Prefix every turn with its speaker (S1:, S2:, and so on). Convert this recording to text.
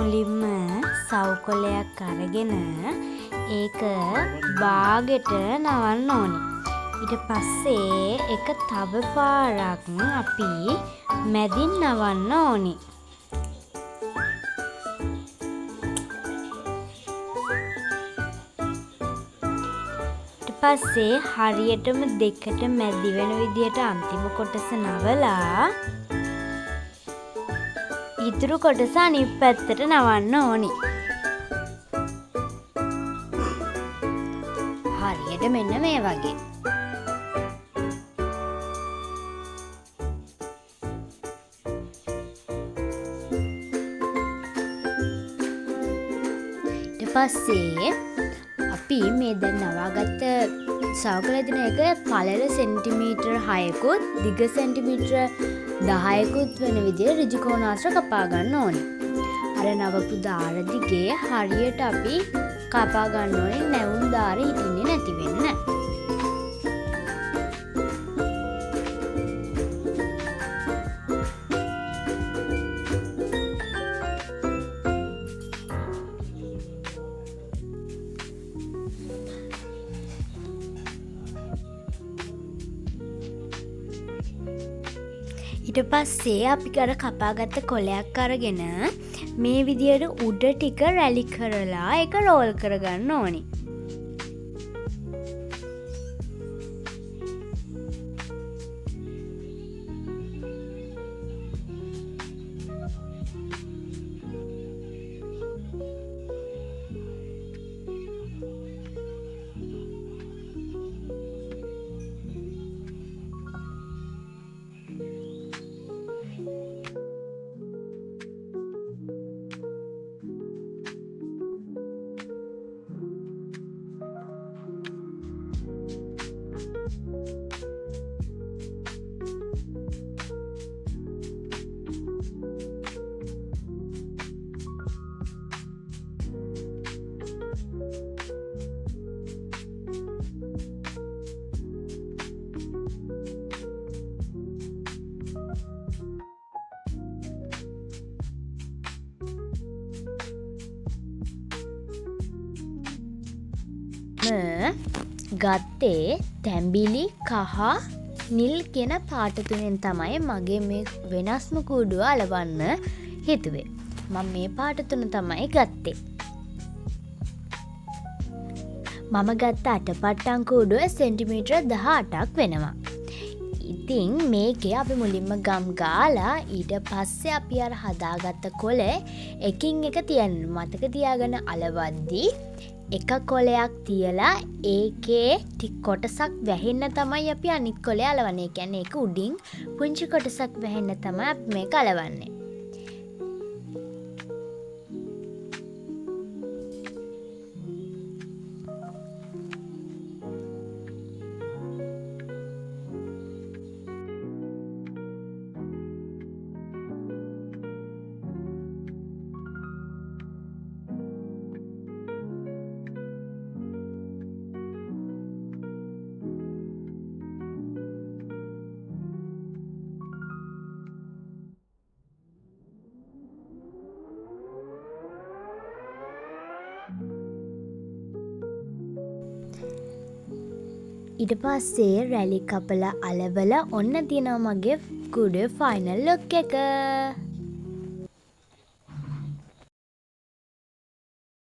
S1: මුලින්ම සවුකොලයක් අරගෙන ඒක බාගෙට නවන්න ඕනි. ඊට පස්සේ එක තව පාරක් අපි මැදින් නවන්න ඕනි. ඊට පස්සේ හරියටම දෙකට මැදි වෙන විදිහට අන්තිම කොටස නවලා ඉතුරු කොටස අනිත් පැත්තට නවන්න ඕනි. හරියට මෙන්න මේ වගේ. ඊට පස්සේ අපි මේ දැන් නවාගත්ත සවුකල දින එක පළල සෙන්ටිමීටර් 6කුත් දිග සෙන්ටිමීටර් 10කුත් වෙන විදිහට ඍජු කෝණාශ්‍ර කපා ගන්න ඕනේ. අර නවපු දාර දිගේ හරියට අපි කපා ගන්න ඕනේ නැවුම් දාර හිටින්නේ නැති වෙන්න. ඊට පස්සේ අපි අර කපාගත්ත කොලයක් අරගෙන මේ විදියට උඩ ටික රැලි කරලා ඒක රෝල් කරගන්න ඕනි. ගත්තේ තැඹිලි කහ නිල් කියන පාට තුනෙන් තමයි මගේ මේ වෙනස්ම කූඩුව අලවන්න හිතුවේ. මම මේ පාට තුන තමයි ගත්තේ. මම ගත්ත අටපට්ටම් කූඩුව සෙන්ටිමීටර් 18ක් වෙනවා. ඉතින් මේකේ අපි මුලින්ම ගම් ගාලා ඊට පස්සේ අපි අර හදාගත්ත කොළ එකින් එක තියන්න. මතක තියාගන්න අලවද්දී එක කොලයක් තියලා ඒකේ ටික කොටසක් වැහෙන්න තමයි අපි අනිත් කොලේ අලවන්නේ. ඒ කියන්නේ ඒක උඩින් පුංචි කොටසක් වැහෙන්න තමයි අපි මේක අලවන්නේ. ඊට පස්සේ රැලි කපලා අලවලා ඔන්න තියෙනවා මගේ කූඩුවේ ෆයිනල් ලුක් එක.